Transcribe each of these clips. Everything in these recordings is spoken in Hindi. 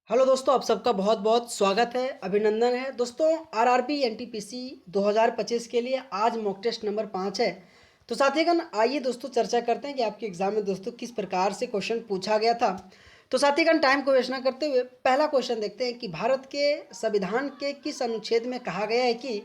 हेलो दोस्तों, आप सबका बहुत बहुत स्वागत है, अभिनंदन है। दोस्तों, आरआरबी एनटीपीसी 2025 के लिए आज मॉक टेस्ट नंबर 5 है। तो साथीगण, आइए दोस्तों चर्चा करते हैं कि आपके एग्जाम में दोस्तों किस प्रकार से क्वेश्चन पूछा गया था। तो साथीगण, टाइम को वेस्ट ना करते हुए पहला क्वेश्चन देखते हैं कि भारत के संविधान के किस अनुच्छेद में कहा गया है कि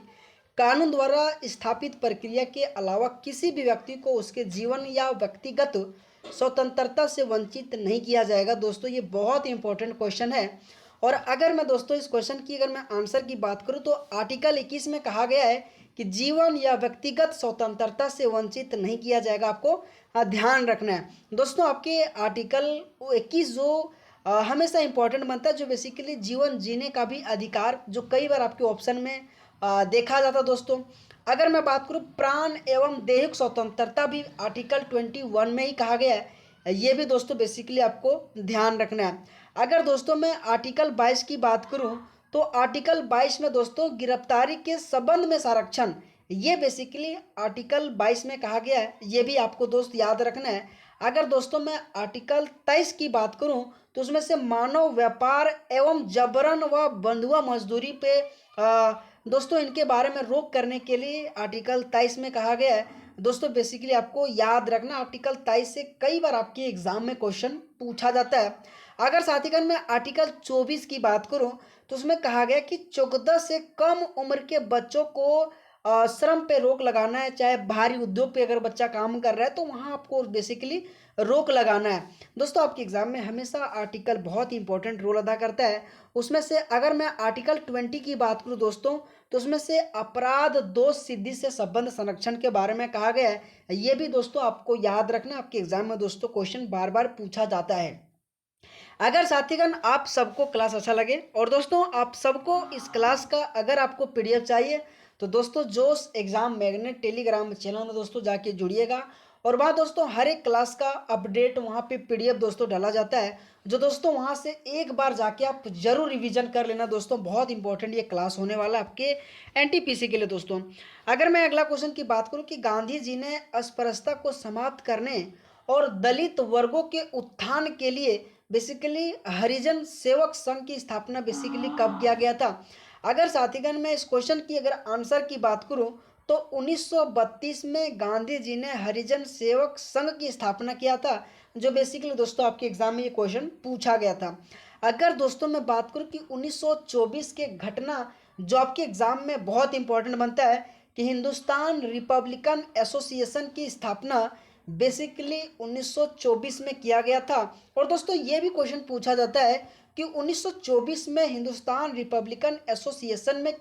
कानून द्वारा स्थापित प्रक्रिया के अलावा किसी भी व्यक्ति को उसके जीवन या व्यक्तिगत स्वतंत्रता से वंचित नहीं किया जाएगा। दोस्तों, ये बहुत इंपॉर्टेंट क्वेश्चन है। और अगर मैं दोस्तों इस क्वेश्चन की अगर मैं आंसर की बात करूं तो आर्टिकल 21 में कहा गया है कि जीवन या व्यक्तिगत स्वतंत्रता से वंचित नहीं किया जाएगा। आपको ध्यान रखना है दोस्तों। आपके आर्टिकल 21 जो हमेशा इंपॉर्टेंट बनता है, जो बेसिकली जीवन जीने का भी अधिकार, जो कई बार आपके ऑप्शन में देखा जाता दोस्तों। अगर मैं बात करूं प्राण एवं दैहिक स्वतंत्रता भी आर्टिकल 21 में ही कहा गया है। ये भी दोस्तों बेसिकली आपको ध्यान रखना है। अगर दोस्तों मैं आर्टिकल 22 की बात करूं तो आर्टिकल 22 में दोस्तों गिरफ्तारी के संबंध में संरक्षण, ये बेसिकली आर्टिकल 22 में कहा गया है। ये भी आपको दोस्त याद रखना है। अगर दोस्तों मैं आर्टिकल 23 की बात करूं तो उसमें से मानव व्यापार एवं जबरन व बंधुआ मजदूरी पे दोस्तों इनके बारे में रोक करने के लिए आर्टिकल 23 में कहा गया है। दोस्तों बेसिकली आपको याद रखना, आर्टिकल 23 से कई बार आपके एग्जाम में क्वेश्चन पूछा जाता है। अगर साथीगण मैं आर्टिकल 24 की बात करूं तो उसमें कहा गया कि 14 से कम उम्र के बच्चों को श्रम पे रोक लगाना है। चाहे भारी उद्योग पे अगर बच्चा काम कर रहा है तो वहाँ आपको बेसिकली रोक लगाना है। दोस्तों, आपके एग्जाम में हमेशा आर्टिकल बहुत इंपॉर्टेंट रोल अदा करता है। उसमें से अगर मैं आर्टिकल 20 की बात करूं दोस्तों तो उसमें से अपराध दोष सिद्धि से संबंध संरक्षण के बारे में कहा गया है। ये भी दोस्तों आपको याद रखना, आपके एग्जाम में दोस्तों क्वेश्चन बार बार पूछा जाता है। अगर साथीगण आप सबको क्लास अच्छा लगे और दोस्तों आप सबको इस क्लास का अगर आपको पीडीएफ चाहिए तो दोस्तों जोश एग्जाम मैग्नेट टेलीग्राम चैनल में दोस्तों जाके जुड़िएगा। और वहाँ दोस्तों हर एक क्लास का अपडेट वहाँ पे पीडीएफ दोस्तों डाला जाता है, जो दोस्तों वहाँ से एक बार जाके आप जरूर रिवीजन कर लेना दोस्तों। बहुत इंपॉर्टेंट ये क्लास होने वाला है आपके एनटीपीसी के लिए दोस्तों। अगर मैं अगला क्वेश्चन की बात करूँ कि गांधी जी ने अस्पृश्यता को समाप्त करने और दलित वर्गों के उत्थान के लिए बेसिकली हरिजन सेवक संघ की स्थापना बेसिकली कब किया गया था। अगर साथीगण मैं इस क्वेश्चन की अगर आंसर की बात करूं तो 1932 में गांधी जी ने हरिजन सेवक संघ की स्थापना किया था, जो बेसिकली दोस्तों आपके एग्जाम में ये क्वेश्चन पूछा गया था। अगर दोस्तों मैं बात करूं कि 1924 के घटना जो आपके एग्जाम में बहुत इंपॉर्टेंट बनता है कि हिंदुस्तान रिपब्लिकन एसोसिएशन की स्थापना बेसिकली 1924 में किया गया था। और दोस्तों ये भी क्वेश्चन पूछा जाता है कि 1924 में हिंदुस्तान रिपब्लिकन एसोसिएशन में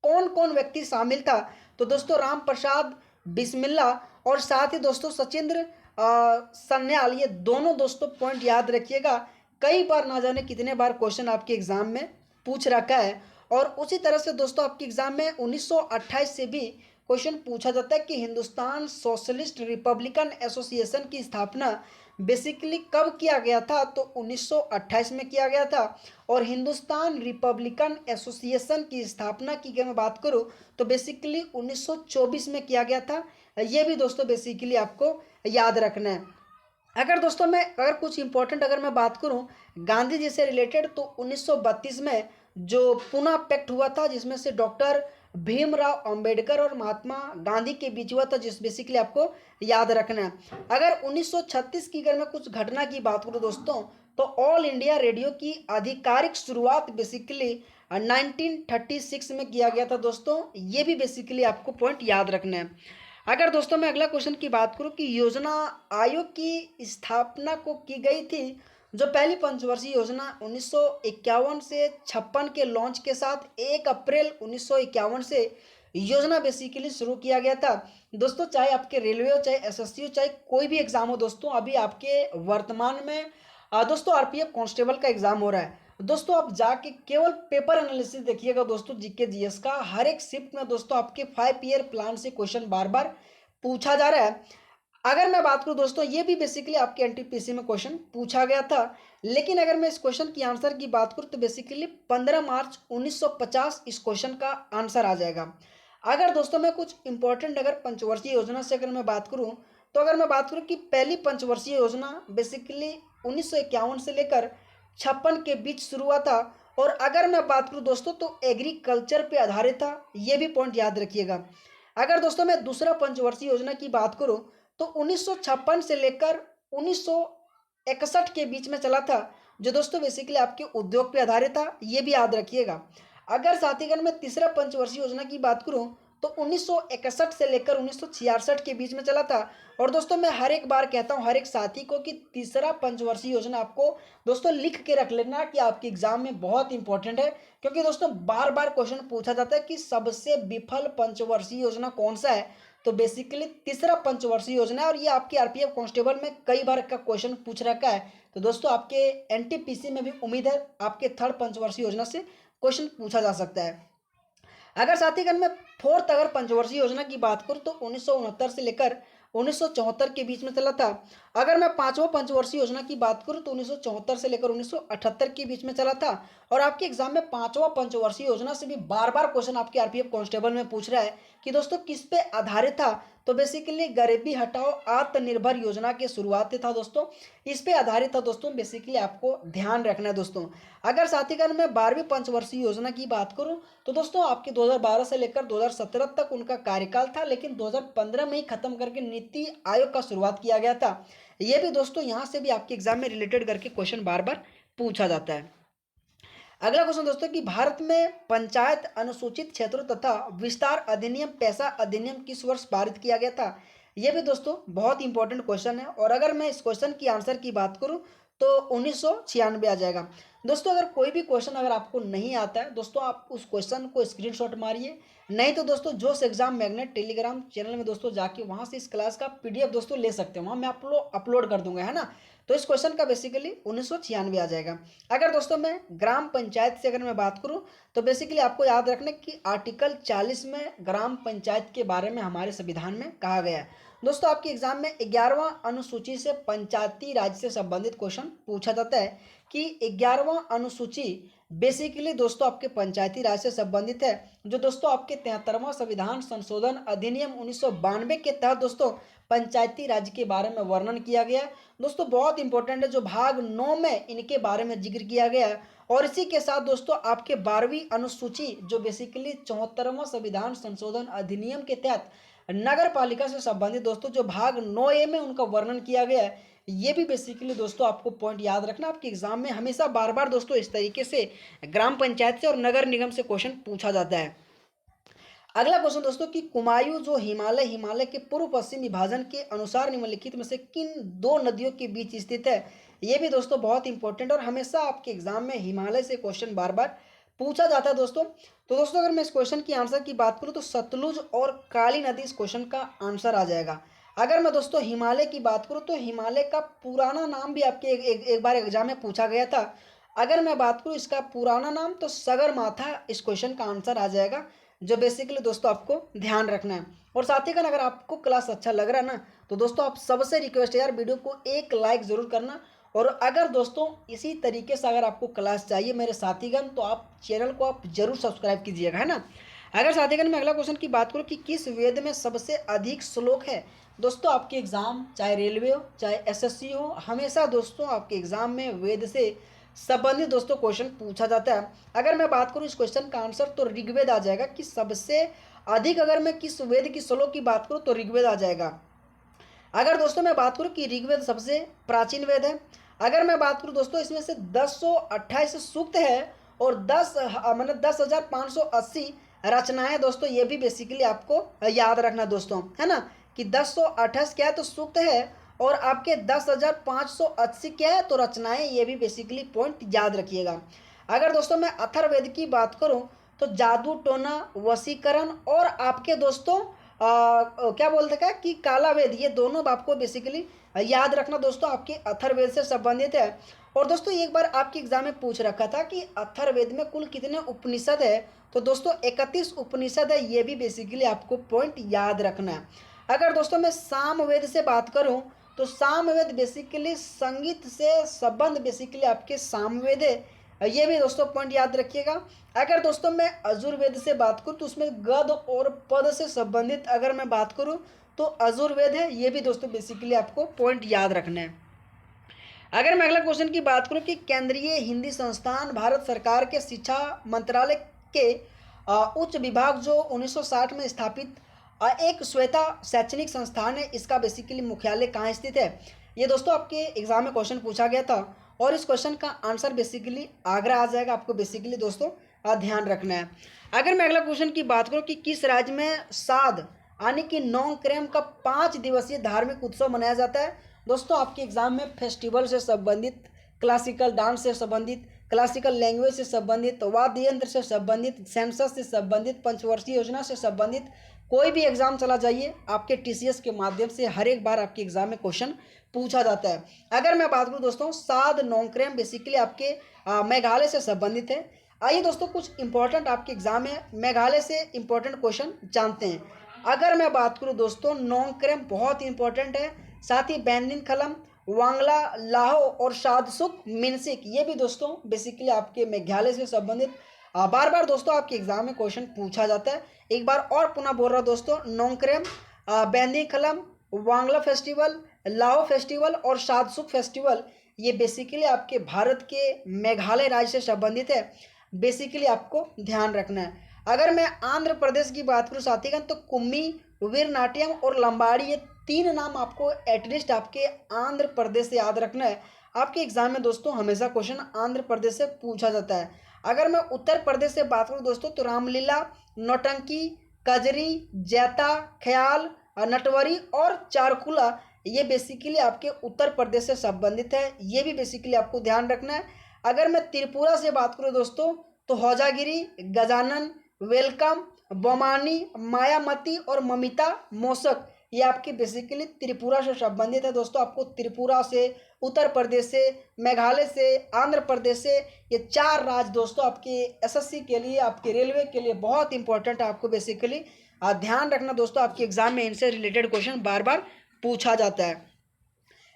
कौन कौन व्यक्ति शामिल था। तो दोस्तों राम प्रसाद बिस्मिल्ला और साथ ही दोस्तों सचिंद्र सन्याल, ये दोनों दोस्तों पॉइंट याद रखिएगा। कई बार ना जाने कितने बार क्वेश्चन आपके एग्जाम में पूछ रखा है। और उसी तरह से दोस्तों आपके एग्जाम में 1928 से भी क्वेश्चन पूछा जाता है कि हिंदुस्तान सोशलिस्ट रिपब्लिकन एसोसिएशन की स्थापना बेसिकली कब किया गया था। तो 1928 में किया गया था। और हिंदुस्तान रिपब्लिकन एसोसिएशन की स्थापना की अगर मैं बात करूं तो बेसिकली 1924 में किया गया था। ये भी दोस्तों बेसिकली आपको याद रखना है। अगर दोस्तों मैं अगर कुछ इंपॉर्टेंट अगर मैं बात करूं गांधी जी से रिलेटेड तो 1932 में जो पूना पैक्ट हुआ था जिसमें से डॉक्टर भीमराव अंबेडकर और महात्मा गांधी के बीच हुआ था, जिस बेसिकली आपको याद रखना है। अगर 1936 की अगर मैं कुछ घटना की बात करूं दोस्तों तो ऑल इंडिया रेडियो की आधिकारिक शुरुआत बेसिकली 1936 में किया गया था दोस्तों। ये भी बेसिकली आपको पॉइंट याद रखना है। अगर दोस्तों मैं अगला क्वेश्चन की बात करूं कि योजना आयोग की स्थापना को की गई थी, जो पहली पंचवर्षीय योजना 1951 से 56 के लॉन्च के साथ 1 अप्रैल 1951 से योजना बेसिकली शुरू किया गया था। दोस्तों चाहे आपके रेलवे हो, चाहे एसएससी हो, चाहे कोई भी एग्जाम हो दोस्तों, अभी आपके वर्तमान में दोस्तों आरपीएफ कांस्टेबल का एग्जाम हो रहा है। दोस्तों आप जाके केवल पेपर एनालिसिस देखिएगा दोस्तों जीके जीएस का। हर एक शिफ्ट में दोस्तों आपके 5 ईयर प्लान से क्वेश्चन बार बार पूछा जा रहा है। अगर मैं बात करूं दोस्तों ये भी बेसिकली आपके एनटीपीसी में क्वेश्चन पूछा गया था। लेकिन अगर मैं इस क्वेश्चन की आंसर की बात करूं तो बेसिकली 15 मार्च 1950 इस क्वेश्चन का आंसर आ जाएगा। अगर दोस्तों मैं कुछ इंपॉर्टेंट अगर पंचवर्षीय योजना से अगर मैं बात करूं तो अगर मैं बात करूं कि पहली पंचवर्षीय योजना बेसिकली 1951 से लेकर 1956 के बीच शुरू हुआ था। और अगर मैं बात करूं दोस्तों तो एग्रीकल्चर पे आधारित था, ये भी पॉइंट याद रखिएगा। अगर दोस्तों मैं दूसरा पंचवर्षीय योजना की बात करूं तो 1956 से लेकर 1961 के बीच में चला था, जो दोस्तों बेसिकली आपके उद्योग पे आधारित था, ये भी याद रखिएगा। अगर साथीगण मैं तीसरा पंचवर्षीय योजना की बात करूं तो 1961 से लेकर 1966 के बीच में चला था। और दोस्तों मैं हर एक बार कहता हूं हर एक साथी को कि तीसरा पंचवर्षीय योजना आपको दोस्तों लिख के रख लेना कि आपके एग्जाम में बहुत इंपॉर्टेंट है, क्योंकि दोस्तों बार बार क्वेश्चन पूछा जाता है कि सबसे विफल पंचवर्षीय योजना कौन सा है। तो बेसिकली तीसरा पंचवर्षीय योजना है, और ये आपके आरपीएफ कांस्टेबल में कई बार का क्वेश्चन पूछ रखा है। तो दोस्तों आपके एनटीपीसी में भी उम्मीद है आपके थर्ड पंचवर्षीय योजना से क्वेश्चन पूछा जा सकता है। अगर साथीगण मैं फोर्थ अगर पंचवर्षीय योजना की बात करूं तो 1969 से लेकर 1974 के बीच में चला था। अगर मैं पांचवा पंचवर्षीय योजना की बात करूं तो 1974 से लेकर 1978 के बीच में चला था। और आपके एग्जाम में पांचवा पंचवर्षीय योजना से भी बार बार क्वेश्चन आपके आरपीएफ कांस्टेबल में पूछ रहा है कि दोस्तों किस पे आधारित था। तो बेसिकली गरीबी हटाओ आत्मनिर्भर योजना की शुरुआत था दोस्तों, इस पे आधारित था दोस्तों, बेसिकली आपको ध्यान रखना है दोस्तों। अगर साथीगण मैं 12वीं पंचवर्षीय योजना की बात करूं तो दोस्तों आपके 2012 से लेकर 2017 तक उनका कार्यकाल था, लेकिन 2015 में ही खत्म करके नीति आयोग का शुरुआत किया गया था। ये भी दोस्तों यहाँ से भी आपके एग्जाम में रिलेटेड करके क्वेश्चन बार बार पूछा जाता है। अगला क्वेश्चन दोस्तों कि भारत में पंचायत अनुसूचित क्षेत्रों तथा विस्तार अधिनियम पैसा अधिनियम किस वर्ष पारित किया गया था। यह भी दोस्तों बहुत इंपॉर्टेंट क्वेश्चन है, और अगर मैं इस क्वेश्चन की आंसर की बात करूं तो 1996 आ जाएगा। दोस्तों अगर कोई भी क्वेश्चन अगर आपको नहीं आता है दोस्तों आप उस क्वेश्चन को स्क्रीनशॉट मारिए, नहीं तो दोस्तों जोश एग्जाम मैग्नेट टेलीग्राम चैनल में दोस्तों जाके वहां से इस क्लास का पीडीएफ दोस्तों ले सकते हैं, वहां मैं अपलोड कर दूंगा, है ना। तो इस क्वेश्चन का बेसिकली 1996 आ जाएगा। अगर दोस्तों मैं ग्राम पंचायत से अगर मैं बात करूं तो बेसिकली आपको याद रखना कि आर्टिकल 40 में ग्राम पंचायत के बारे में हमारे संविधान में कहा गया है। दोस्तों आपके एग्जाम में 11वां अनुसूची से पंचायती राज से संबंधित क्वेश्चन पूछा जाता है कि 11वां अनुसूची बेसिकली दोस्तों आपके पंचायती राज से संबंधित है, जो दोस्तों आपके 73वां संविधान संशोधन अधिनियम 1992 के तहत दोस्तों पंचायती राज के बारे में वर्णन किया गया है। दोस्तों बहुत इंपॉर्टेंट है, जो भाग 9 में इनके बारे में जिक्र किया गया है। और इसी के साथ दोस्तों आपके 12वीं अनुसूची जो बेसिकली 74वां संविधान संशोधन अधिनियम के तहत नगर पालिका से संबंधित दोस्तों जो भाग 9A में उनका वर्णन किया गया है, ये भी बेसिकली दोस्तों आपको पॉइंट याद रखना। आपके एग्जाम में हमेशा बार बार दोस्तों इस तरीके से ग्राम पंचायत से और नगर निगम से क्वेश्चन पूछा जाता है। अगला क्वेश्चन दोस्तों कि कुमायूं जो हिमालय के पूर्व पश्चिम विभाजन के अनुसार निम्नलिखित में से किन दो नदियों के बीच स्थित है। ये भी दोस्तों बहुत इंपॉर्टेंट और हमेशा आपके एग्जाम में हिमालय से क्वेश्चन बार बार पूछा जाता है दोस्तों। तो दोस्तों अगर मैं इस क्वेश्चन की आंसर की बात करूं तो सतलुज और काली नदी इस क्वेश्चन का आंसर आ जाएगा। अगर मैं दोस्तों हिमालय की बात करूं तो हिमालय का पुराना नाम भी आपके एक बार एग्जाम में पूछा गया था। अगर मैं बात करूं इसका पुराना नाम तो सगरमाथा इस क्वेश्चन का आंसर आ जाएगा, जो बेसिकली दोस्तों आपको ध्यान रखना है। और साथ ही अगर आपको क्लास अच्छा लग रहा है ना तो दोस्तों आप सबसे रिक्वेस्ट है यार वीडियो को एक लाइक ज़रूर करना। और अगर दोस्तों इसी तरीके से अगर आपको क्लास चाहिए मेरे साथीगण तो आप चैनल को आप जरूर सब्सक्राइब कीजिएगा, है ना। अगर साथीगण मैं अगला क्वेश्चन की बात करूं कि किस वेद में सबसे अधिक श्लोक है। दोस्तों आपके एग्जाम चाहे रेलवे हो चाहे एसएससी हो, हमेशा दोस्तों आपके एग्जाम में वेद से संबंधित दोस्तों क्वेश्चन पूछा जाता है। अगर मैं बात करूं इस क्वेश्चन का आंसर तो ऋग्वेद आ जाएगा कि सबसे अधिक। अगर मैं किस वेद की श्लोक की बात करूं तो ऋग्वेद आ जाएगा। अगर दोस्तों मैं बात करूं कि ऋग्वेद सबसे प्राचीन वेद है। अगर मैं बात करूं दोस्तों इसमें से 1028 सूक्त है और 10,580 रचनाएं दोस्तों, ये भी बेसिकली आपको याद रखना दोस्तों, है ना, कि 1028 क्या है तो सूक्त है और आपके 10,580 क्या है तो रचनाएं, ये भी बेसिकली पॉइंट याद रखिएगा। अगर दोस्तों मैं अथर्ववेद की बात करूं तो जादू टोना वशीकरण और आपके दोस्तों क्या बोलते हैं कि काला वेद, ये दोनों आपको बेसिकली याद रखना दोस्तों, आपके अथर्ववेद से संबंधित है। और दोस्तों एक बार आपके एग्जाम में पूछ रखा था कि अथर्ववेद में कुल कितने उपनिषद है, तो दोस्तों 31 उपनिषद है, ये भी बेसिकली आपको पॉइंट याद रखना है। अगर दोस्तों मैं सामवेद से बात करूं तो सामवेद बेसिकली संगीत से संबंध बेसिकली आपके सामवेद है, ये भी दोस्तों पॉइंट याद रखिएगा। अगर दोस्तों मैं अजुर्वेद से बात करूं तो उसमें गद और पद से संबंधित अगर मैं बात करूं तो अजुर्वेद है, ये भी दोस्तों बेसिकली आपको पॉइंट याद रखना है। अगर मैं अगला क्वेश्चन की बात करूं कि केंद्रीय हिंदी संस्थान भारत सरकार के शिक्षा मंत्रालय के उच्च विभाग जो 1960 में स्थापित एक श्वेता शैक्षणिक संस्थान है, इसका बेसिकली मुख्यालय कहाँ स्थित है? ये दोस्तों आपके एग्जाम में क्वेश्चन पूछा गया था और इस क्वेश्चन का आंसर बेसिकली आगरा आ जाएगा। आपको बेसिकली दोस्तों ध्यान रखना है। अगर मैं अगला क्वेश्चन की बात करूं कि किस राज्य में साद यानी कि नोंगक्रेम का 5 दिवसीय धार्मिक उत्सव मनाया जाता है? दोस्तों आपके एग्जाम में फेस्टिवल से संबंधित, क्लासिकल डांस से संबंधित, क्लासिकल लैंग्वेज से संबंधित, वाद्य यंत्र से संबंधित, सेंसस से संबंधित, पंचवर्षीय योजना से संबंधित कोई भी एग्जाम चला जाइए, आपके टीसीएस के माध्यम से हर एक बार आपके एग्जाम में क्वेश्चन पूछा जाता है। अगर मैं बात करूं दोस्तों, साद नोंगक्रेम बेसिकली आपके मेघालय से संबंधित है। आइए दोस्तों कुछ इंपॉर्टेंट आपके एग्जाम में मेघालय से इंपॉर्टेंट क्वेश्चन जानते हैं। अगर मैं बात करूं दोस्तों, नोंगक्रेम बहुत ही इंपॉर्टेंट है, साथ ही बैंदिन खलम, वांगला, लाहो और शादसुक मिनसिक, ये भी दोस्तों बेसिकली आपके मेघालय से संबंधित बार बार दोस्तों आपके एग्जाम में क्वेश्चन पूछा जाता है। एक बार और पुनः बोल रहा हूँ दोस्तों, नोंगक्रेम, बैंदिन खलम, वांगला फेस्टिवल, लाहो फेस्टिवल और शादसुक फेस्टिवल, ये बेसिकली आपके भारत के मेघालय राज्य से संबंधित है। बेसिकली आपको ध्यान रखना है। अगर मैं आंध्र प्रदेश की बात करूँ साथीगण, तो कुम्मी, वीरनाट्यम और लंबाड़ी, ये 3 नाम आपको एटलीस्ट आपके आंध्र प्रदेश से याद रखना है। आपके एग्जाम में दोस्तों हमेशा क्वेश्चन आंध्र प्रदेश से पूछा जाता है। अगर मैं उत्तर प्रदेश से बात करूँ दोस्तों, तो रामलीला, नौटंकी, कजरी, जैता, ख्याल, नटवरी और चारकुला, ये बेसिकली आपके उत्तर प्रदेश से संबंधित है। ये भी बेसिकली आपको ध्यान रखना है। अगर मैं त्रिपुरा से बात करूँ दोस्तों, तो हौजागिरी, गजानन, वेलकम, बोमानी, मायामती और ममिता मोसक, ये आपके बेसिकली त्रिपुरा से संबंधित है। दोस्तों आपको त्रिपुरा से, उत्तर प्रदेश से, मेघालय से, आंध्र प्रदेश से, ये 4 राज्य दोस्तों आपके एसएससी के लिए, आपके रेलवे के लिए बहुत इंपॉर्टेंट है। आपको बेसिकली ध्यान रखना दोस्तों, आपके एग्जाम में इनसे रिलेटेड क्वेश्चन बार बार पूछा जाता है।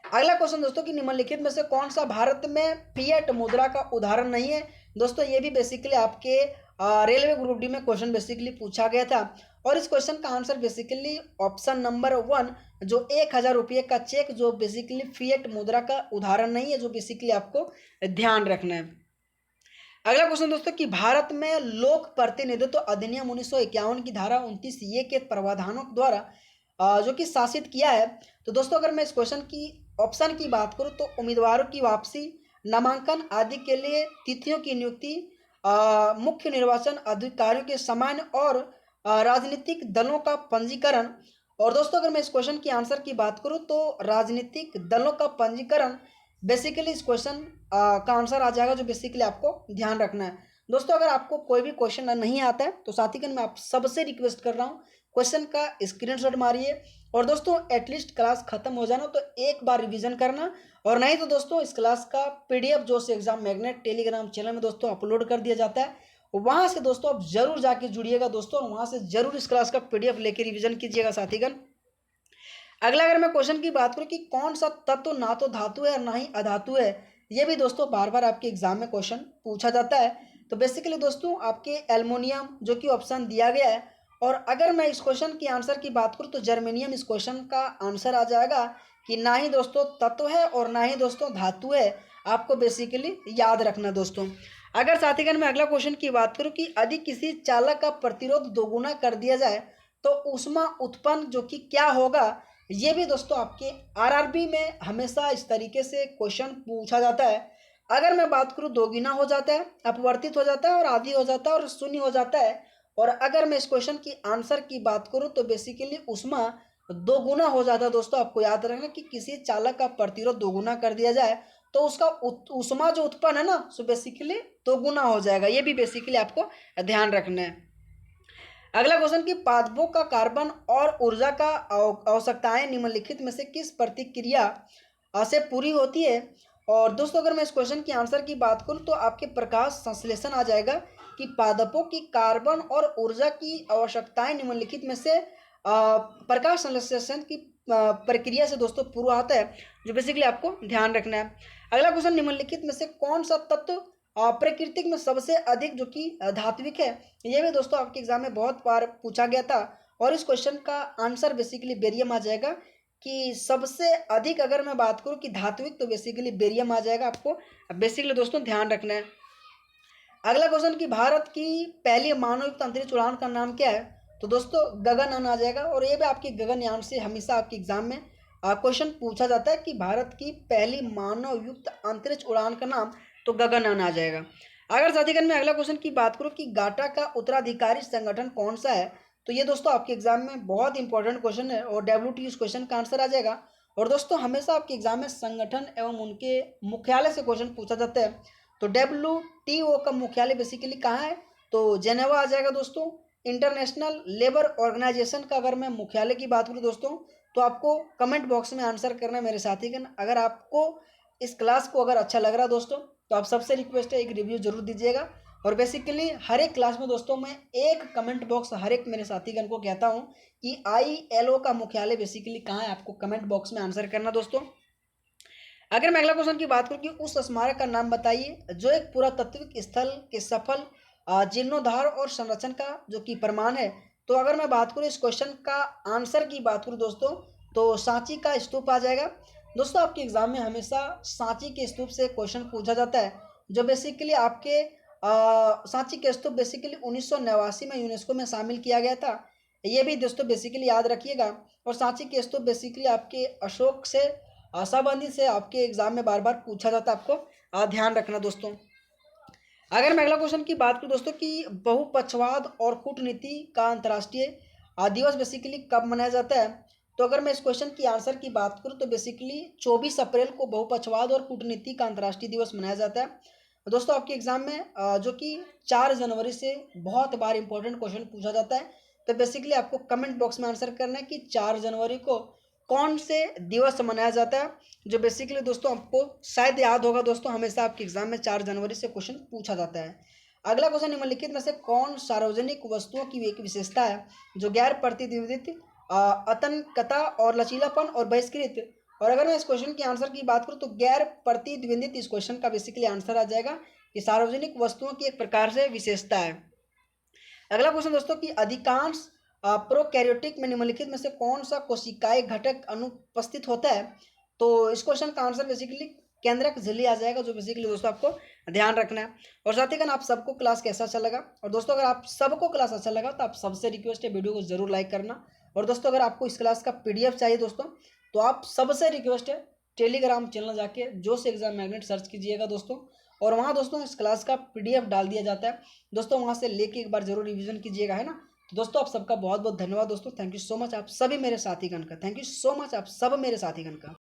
अगला क्वेश्चन दोस्तों कि निम्नलिखित में से कौन सा भारत में फिएट मुद्रा का उदाहरण नहीं है? दोस्तों ये भी बेसिकली आपके रेलवे ग्रुप डी में क्वेश्चन बेसिकली पूछा गया था और इस क्वेश्चन का आंसर बेसिकली ऑप्शन नंबर 1, जो 1000 रुपये का चेक, जो बेसिकली फिएट मुद्रा का उदाहरण नहीं है, जो बेसिकली आपको ध्यान रखना है। अगला क्वेश्चन दोस्तों कि भारत में लोक प्रतिनिधित्व अधिनियम 1951 की धारा 29A के प्रावधानों द्वारा जो कि शासित किया है। तो दोस्तों अगर मैं इस क्वेश्चन की ऑप्शन की बात करूं, तो उम्मीदवारों की वापसी, नामांकन आदि के लिए तिथियों की नियुक्ति, मुख्य निर्वाचन अधिकारियों के समान और राजनीतिक दलों का पंजीकरण। और दोस्तों अगर मैं इस क्वेश्चन की आंसर की बात करूं, तो राजनीतिक दलों का पंजीकरण बेसिकली इस क्वेश्चन का आंसर आ जाएगा, जो बेसिकली आपको ध्यान रखना है। दोस्तों अगर आपको कोई भी क्वेश्चन नहीं आता है, तो साथीगण मैं आप सबसे रिक्वेस्ट कर रहा हूँ, क्वेश्चन का स्क्रीनशॉट मारिए और दोस्तों एटलीस्ट क्लास खत्म हो जाना तो एक बार रिवीजन करना, और नहीं तो दोस्तों इस क्लास का पीडीएफ जो से एग्जाम मैग्नेट टेलीग्राम चैनल में दोस्तों अपलोड कर दिया जाता है, वहां से दोस्तों आप जरूर जाके जुड़िएगा दोस्तों, और वहां से जरूर इस क्लास का पीडीएफ लेके रिवीजन कीजिएगा साथीगण। अगला अगर मैं क्वेश्चन की बात करूं कि कौन सा तत्व ना तो धातु है और ना ही अधातु है, ये भी दोस्तों बार बार आपके एग्जाम में क्वेश्चन पूछा जाता है। तो बेसिकली दोस्तों आपके एल्युमिनियम जो कि ऑप्शन दिया गया है, और अगर मैं इस क्वेश्चन की आंसर की बात करूं तो जर्मेनियम इस क्वेश्चन का आंसर आ जाएगा कि ना ही दोस्तों तत्व है और ना ही दोस्तों धातु है। आपको बेसिकली याद रखना दोस्तों। अगर साथीगण मैं अगला क्वेश्चन की बात करूं कि यदि किसी चालक का प्रतिरोध दोगुना कर दिया जाए तो ऊष्मा उत्पन्न जो कि क्या होगा, ये भी दोस्तों आपके आरआरबी में हमेशा इस तरीके से क्वेश्चन पूछा जाता है। अगर मैं बात करूं दोगुना हो जाता है, अपवर्तित हो जाता है और आधी हो जाता है और शून्य हो जाता है। और अगर मैं इस क्वेश्चन की आंसर की बात करूं तो बेसिकली ऊष्मा दोगुना हो जाता है। दोस्तों आपको याद रखना कि किसी चालक का प्रतिरोध दोगुना कर दिया जाए तो उसका ऊष्मा जो उत्पन्न है ना, सो बेसिकली दोगुना हो जाएगा। ये भी बेसिकली आपको ध्यान रखना है। अगला क्वेश्चन कि पादपों का कार्बन और ऊर्जा का आवश्यकताएं निम्नलिखित में से किस प्रतिक्रिया से पूरी होती है? और दोस्तों अगर मैं इस क्वेश्चन की आंसर की बात करूं तो आपके प्रकाश संश्लेषण आ जाएगा कि पादपों की कार्बन और ऊर्जा की आवश्यकताएं निम्नलिखित में से प्रकाश संश्लेषण की प्रक्रिया से दोस्तों पूरा आता है, जो बेसिकली आपको ध्यान रखना है। अगला क्वेश्चन निम्नलिखित में से कौन सा तत्व प्राकृतिक में सबसे अधिक जो कि धात्विक है? ये भी दोस्तों आपके एग्जाम में बहुत बार पूछा गया था और इस क्वेश्चन का आंसर बेसिकली बेरियम आ जाएगा कि सबसे अधिक अगर मैं बात करूँ कि धात्विक, तो बेसिकली बेरियम आ जाएगा आपको। बेसिकली दोस्तों ध्यान रखना है। अगला क्वेश्चन कि भारत की पहली मानवयुक्त अंतरिक्ष उड़ान का नाम क्या है? तो दोस्तों गगनयान आ जाएगा। और ये भी आपकी गगनयान से हमेशा आपके एग्जाम में क्वेश्चन पूछा जाता है कि भारत की पहली मानवयुक्त अंतरिक्ष उड़ान का नाम, तो गगनयान आ जाएगा। अगर साथीगण मैं अगला क्वेश्चन की बात करूँ कि गाटा का उत्तराधिकारी संगठन कौन सा है, तो ये दोस्तों आपके एग्जाम में बहुत इंपॉर्टेंट क्वेश्चन है और WT इस क्वेश्चन का आंसर आ जाएगा। और दोस्तों हमेशा आपके एग्जाम में संगठन एवं उनके मुख्यालय से क्वेश्चन पूछा जाता है। तो WTO का मुख्यालय बेसिकली कहाँ है? तो जेनेवा आ जाएगा दोस्तों। इंटरनेशनल लेबर ऑर्गेनाइजेशन का अगर मैं मुख्यालय की बात करूँ दोस्तों, तो आपको कमेंट बॉक्स में आंसर करना है मेरे साथीगण। अगर आपको इस क्लास को अगर अच्छा लग रहा है दोस्तों, तो आप सबसे रिक्वेस्ट है एक रिव्यू जरूर दीजिएगा। और बेसिकली हर एक क्लास में दोस्तों मैं एक कमेंट बॉक्स हर एक मेरे साथीगण को कहता हूँ कि ILO का मुख्यालय बेसिकली कहाँ है, आपको कमेंट बॉक्स में आंसर करना दोस्तों। अगर मैं अगला क्वेश्चन की बात करूं कि उस स्मारक का नाम बताइए जो एक पुरातात्विक स्थल के सफल जीर्णोद्धार और संरक्षण का जो कि प्रमाण है। तो अगर मैं बात करूं इस क्वेश्चन का आंसर की बात करूं दोस्तों, तो सांची का स्तूप आ जाएगा। दोस्तों आपके एग्जाम में हमेशा सांची के स्तूप से क्वेश्चन पूछा जाता है, जो बेसिकली आपके सांची के स्तूप बेसिकली 1989 में यूनेस्को में शामिल किया गया था। ये भी दोस्तों बेसिकली याद रखिएगा। और सांची के स्तूप बेसिकली आपके अशोक से संबंधित से आपके एग्जाम में बार बार पूछा जाता है, आपको ध्यान रखना दोस्तों। अगर मैं अगला क्वेश्चन की बात करूं दोस्तों कि बहुपक्षवाद और कूटनीति का अंतर्राष्ट्रीय दिवस बेसिकली कब मनाया जाता है, तो अगर मैं इस क्वेश्चन की आंसर की बात करूं तो बेसिकली 24 अप्रैल को बहुपक्षवाद और कूटनीति का अंतर्राष्ट्रीय दिवस मनाया जाता है दोस्तों। आपके एग्जाम में जो कि 4 जनवरी से बहुत बार इंपॉर्टेंट क्वेश्चन पूछा जाता है। तो बेसिकली आपको कमेंट बॉक्स में आंसर करना है कि 4 जनवरी को कौन से दिवस मनाया जाता है, जो बेसिकली दोस्तों आपको शायद याद होगा दोस्तों, हमेशा आपके एग्जाम में 4 जनवरी से क्वेश्चन पूछा जाता है। अगला क्वेश्चन निम्नलिखित में से कौन सार्वजनिक वस्तुओं की एक विशेषता है जो गैर प्रतिद्वंदित आतंकता और लचीलापन और बहिष्कृत। और अगर मैं इस क्वेश्चन की आंसर की बात करूं तो गैर प्रतिद्वंदित इस क्वेश्चन का बेसिकली आंसर आ जाएगा कि सार्वजनिक वस्तुओं की एक प्रकार से विशेषता है। अगला क्वेश्चन दोस्तों कि अधिकांश प्रोकैरियोटिक में निम्नलिखित में से कौन सा कोशिकाएं घटक अनुपस्थित होता है, तो इस क्वेश्चन का आंसर बेसिकली केंद्रक झिल्ली आ जाएगा, जो बेसिकली दोस्तों आपको ध्यान रखना है। और साथ ही अगर आप सबको क्लास कैसा अच्छा लगा, और दोस्तों अगर आप सबको क्लास अच्छा लगा तो आप सबसे रिक्वेस्ट है वीडियो को जरूर लाइक करना। और दोस्तों अगर आपको इस क्लास का PDF चाहिए दोस्तों, तो आप सबसे रिक्वेस्ट है टेलीग्राम चैनल जाके जोश एग्जाम मैग्नेट सर्च कीजिएगा दोस्तों। और वहाँ दोस्तों इस क्लास का PDF डाल दिया जाता है दोस्तों, वहाँ से लेके एक बार जरूर रिवीजन कीजिएगा, है ना। तो दोस्तों आप सबका बहुत बहुत धन्यवाद दोस्तों। थैंक यू सो मच आप सभी मेरे साथीगण का। थैंक यू सो मच आप सब मेरे साथीगण का।